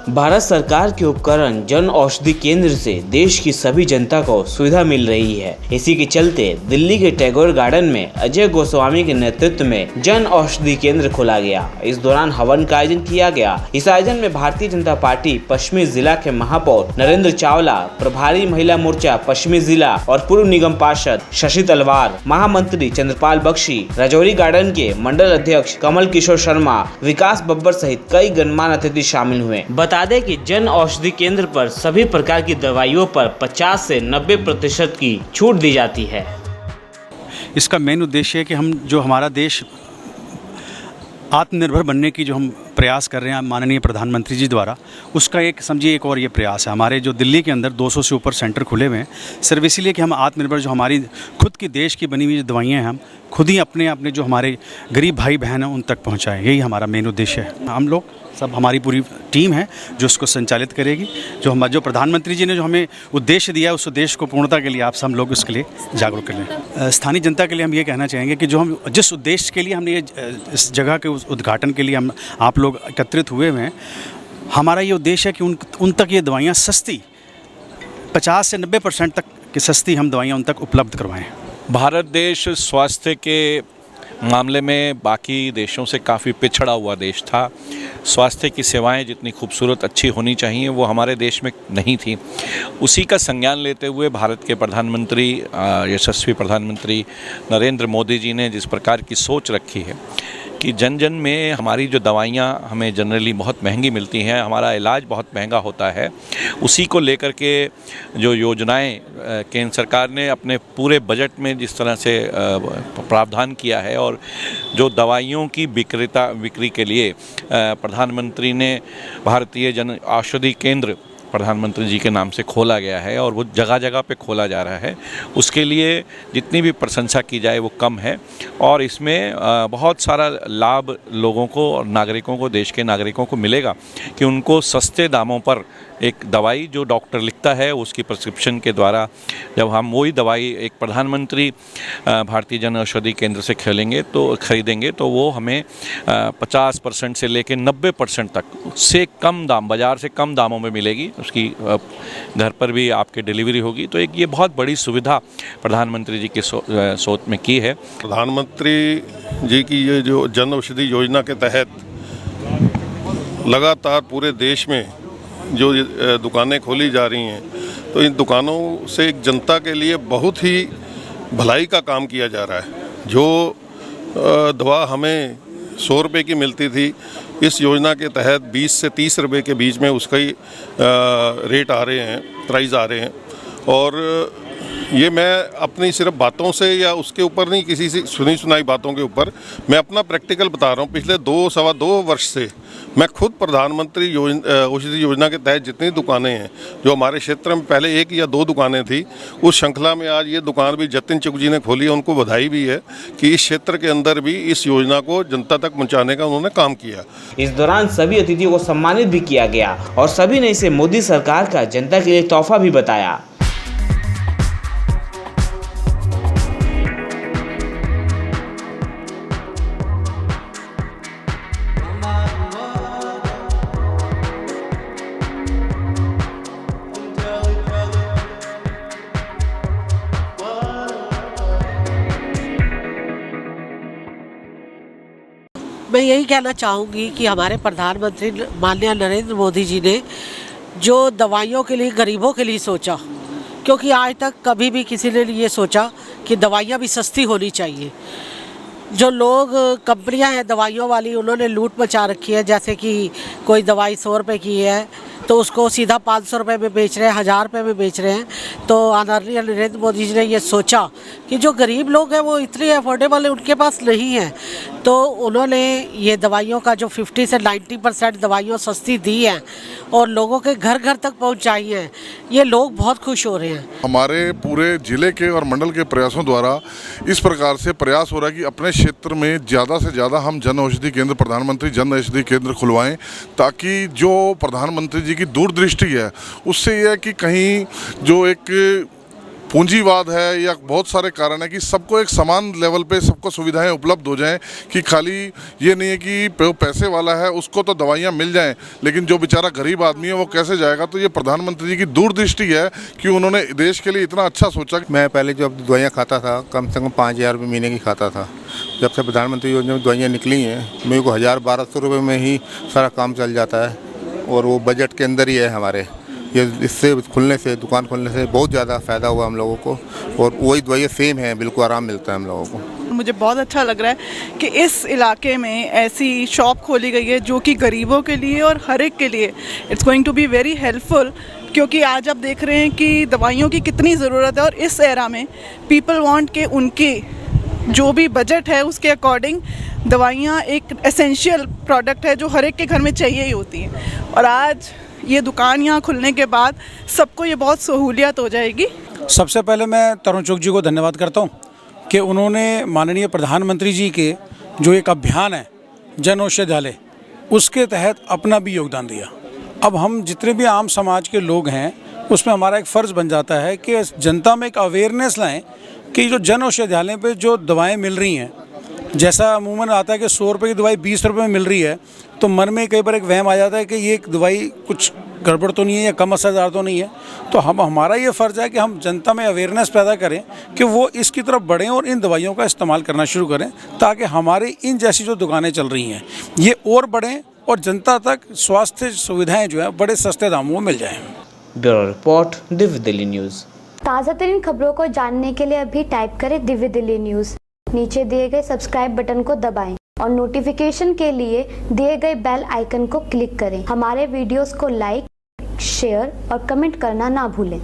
भारत सरकार के उपकरण जन औषधि केंद्र से देश की सभी जनता को सुविधा मिल रही है। इसी के चलते दिल्ली के टैगोर गार्डन में अजय गोस्वामी के नेतृत्व में जन औषधि केंद्र खोला गया। इस दौरान हवन का आयोजन किया गया। इस आयोजन में भारतीय जनता पार्टी पश्चिमी जिला के महापौर नरेंद्र चावला, प्रभारी महिला मोर्चा पश्चिमी जिला और पूर्व निगम पार्षद शशि तलवार, महामंत्री चंद्रपाल बख्शी, राजौरी गार्डन के मंडल अध्यक्ष कमल किशोर शर्मा, विकास बब्बर सहित कई गणमान्य अतिथि शामिल हुए। बता दें कि जन औषधि केंद्र पर सभी प्रकार की दवाइयों पर 50 से 90% की छूट दी जाती है। इसका मेन उद्देश्य है कि हमारा देश आत्मनिर्भर बनने की जो हम प्रयास कर रहे हैं माननीय प्रधानमंत्री जी द्वारा, उसका एक और ये प्रयास है। हमारे जो दिल्ली के अंदर 200 से ऊपर सेंटर खुले हुए हैं सिर्फ इसीलिए कि हम आत्मनिर्भर, जो हमारी खुद की देश की बनी हुई जो दवाइयाँ हैं हम खुद ही अपने जो हमारे गरीब भाई बहन हैं उन तक पहुँचाएँ। यही हमारा मेन उद्देश्य है। हम लोग सब, हमारी पूरी टीम है जो इसको संचालित करेगी। जो प्रधानमंत्री जी ने जो हमें उद्देश्य दिया, उस उद्देश्य को पूर्णता के लिए आप सब लोग इसके लिए जागरूक कर लें। स्थानीय जनता के लिए हम ये कहना चाहेंगे कि जो हम जिस उद्देश्य के लिए हमने इस जगह के उद्घाटन के लिए हम आप लोग एकत्रित हुए हैं, हमारा ये उद्देश्य है कि उन तक ये दवाइयाँ सस्ती 50 से 90% तक की सस्ती हम दवाइयाँ उन तक उपलब्ध करवाएँ। भारत देश स्वास्थ्य के मामले में बाकी देशों से काफ़ी पिछड़ा हुआ देश था। स्वास्थ्य की सेवाएं जितनी खूबसूरत अच्छी होनी चाहिए वो हमारे देश में नहीं थी। उसी का संज्ञान लेते हुए भारत के प्रधानमंत्री, यशस्वी प्रधानमंत्री नरेंद्र मोदी जी ने जिस प्रकार की सोच रखी है कि जन जन में हमारी जो दवाइयाँ हमें जनरली बहुत महंगी मिलती हैं, हमारा इलाज बहुत महंगा होता है, उसी को लेकर के जो योजनाएं केंद्र सरकार ने अपने पूरे बजट में जिस तरह से प्रावधान किया है, और जो दवाइयों की बिक्री के लिए प्रधानमंत्री ने भारतीय जन औषधि केंद्र प्रधानमंत्री जी के नाम से खोला गया है और वो जगह जगह पे खोला जा रहा है, उसके लिए जितनी भी प्रशंसा की जाए वो कम है। और इसमें बहुत सारा लाभ लोगों को और नागरिकों को, देश के नागरिकों को मिलेगा कि उनको सस्ते दामों पर एक दवाई जो डॉक्टर लिखता है उसकी प्रिस्क्रिप्शन के द्वारा जब हम वही दवाई एक प्रधानमंत्री भारतीय जन औषधि केंद्र से खरीदेंगे तो वो हमें 50% से लेकर 90% तक से कम दाम, बाज़ार से कम दामों में मिलेगी। उसकी घर पर भी आपके डिलीवरी होगी। तो एक ये बहुत बड़ी सुविधा प्रधानमंत्री जी की सोच में की है। प्रधानमंत्री जी की ये जो जन औषधि योजना के तहत लगातार पूरे देश में जो दुकानें खोली जा रही हैं, तो इन दुकानों से एक जनता के लिए बहुत ही भलाई का काम किया जा रहा है। जो दवा हमें 100 रुपये की मिलती थी, इस योजना के तहत 20 से 30 रुपये के बीच में उसका ही रेट आ रहे हैं, प्राइस आ रहे हैं। और ये मैं अपनी सिर्फ बातों से या उसके ऊपर नहीं, किसी से सुनी सुनाई बातों के ऊपर मैं अपना प्रैक्टिकल बता रहा हूँ। पिछले 2-2.25 वर्ष से मैं खुद प्रधानमंत्री औषधि योजना के तहत जितनी दुकानें हैं, जो हमारे क्षेत्र में पहले 1 या 2 दुकानें थी, उस श्रृंखला में आज ये दुकान भी जतिन चुग जी ने खोली है। उनको बधाई भी है कि इस क्षेत्र के अंदर भी इस योजना को जनता तक पहुँचाने का उन्होंने काम किया। इस दौरान सभी अतिथियों को सम्मानित भी किया गया और सभी ने इसे मोदी सरकार का जनता के लिए तोहफा भी बताया। मैं यही कहना चाहूँगी कि हमारे प्रधानमंत्री माननीय नरेंद्र मोदी जी ने जो दवाइयों के लिए, गरीबों के लिए सोचा, क्योंकि आज तक कभी भी किसी ने ये सोचा कि दवाइयाँ भी सस्ती होनी चाहिए। जो लोग, कंपनियां हैं दवाइयों वाली, उन्होंने लूट मचा रखी है। जैसे कि कोई दवाई 100 रुपये की है तो उसको सीधा 500 रुपये में बेच रहे हैं, 1000 रुपये में बेच रहे हैं। तो आदरणीय नरेंद्र मोदी जी ने ये सोचा कि जो गरीब लोग हैं वो इतनी अफोर्डेबल है, उनके पास नहीं है, तो उन्होंने ये दवाइयों का जो 50 से 90% दवाइयाँ सस्ती दी हैं और लोगों के घर घर तक पहुंचाई हैं। ये लोग बहुत खुश हो रहे हैं। हमारे पूरे ज़िले के और मंडल के प्रयासों द्वारा इस प्रकार से प्रयास हो रहा है कि अपने क्षेत्र में ज़्यादा से ज़्यादा हम जन औषधि केंद्र, प्रधानमंत्री जन औषधि केंद्र खुलवाएं, ताकि जो प्रधानमंत्री जी की दूरदृष्टि है उससे यह है कि कहीं जो एक पूंजीवाद है या बहुत सारे कारण है कि सबको एक समान लेवल पे सबको सुविधाएं उपलब्ध हो जाएं, कि खाली ये नहीं है कि पैसे वाला है उसको तो दवाइयां मिल जाएं, लेकिन जो बेचारा गरीब आदमी है वो कैसे जाएगा। तो ये प्रधानमंत्री जी की दूरदृष्टि है कि उन्होंने देश के लिए इतना अच्छा सोचा। मैं पहले जब दवाइयाँ खाता था कम से कम 5,000 रुपये महीने की खाता था। जब से प्रधानमंत्री योजना में दवाइयाँ निकली हैं मेरे को 1,000-1,200 रुपये में ही सारा काम चल जाता है, और वो बजट के अंदर ही है हमारे। ये इससे खुलने से, दुकान खुलने से बहुत ज़्यादा फ़ायदा हुआ हम लोगों को, और वही दवाइयाँ सेम है, बिल्कुल आराम मिलता है हम लोगों को। मुझे बहुत अच्छा लग रहा है कि इस इलाके में ऐसी शॉप खोली गई है जो कि गरीबों के लिए और हर एक के लिए it's going to be very helpful, क्योंकि आज आप देख रहे हैं कि दवाइयों की कितनी ज़रूरत है, और इस एरा में पीपल वांट के उनके जो भी बजट है उसके अकॉर्डिंग दवाइयाँ एक एसेंशियल प्रोडक्ट है जो हर एक के घर में चाहिए ही होती हैं। और आज ये दुकान यहाँ खुलने के बाद सबको ये बहुत सहूलियत हो जाएगी। सबसे पहले मैं तरुण चुग जी को धन्यवाद करता हूँ कि उन्होंने माननीय प्रधानमंत्री जी के जो एक अभियान है जन औषधालय, उसके तहत अपना भी योगदान दिया। अब हम जितने भी आम समाज के लोग हैं उसमें हमारा एक फ़र्ज़ बन जाता है कि जनता में एक अवेयरनेस लाएं कि जो जन औषधालय पे जो दवाएं मिल रही हैं, जैसा अमूमन आता है कि 100 रुपये की दवाई 20 रुपये में मिल रही है, तो मन में कई बार एक वहम आ जाता है कि ये दवाई कुछ गड़बड़ तो नहीं है या कम असरदार तो नहीं है। तो हमारा ये फ़र्ज़ है कि हम जनता में अवेयरनेस पैदा करें कि वो इसकी तरफ बढ़ें और इन दवाइयों का इस्तेमाल करना शुरू करें, ताकि हमारी इन जैसी जो दुकानें चल रही हैं ये और बढ़ें और जनता तक स्वास्थ्य सुविधाएँ जो है बड़े सस्ते दामों में मिल जाएँ। Bureau report, Divya Delhi news. ताज़ा तरीन खबरों को जानने के लिए अभी टाइप करें दिव्य दिल्ली न्यूज़। नीचे दिए गए सब्सक्राइब बटन को दबाएं और नोटिफिकेशन के लिए दिए गए बेल आइकन को क्लिक करें। हमारे वीडियोस को लाइक, शेयर और कमेंट करना ना भूलें।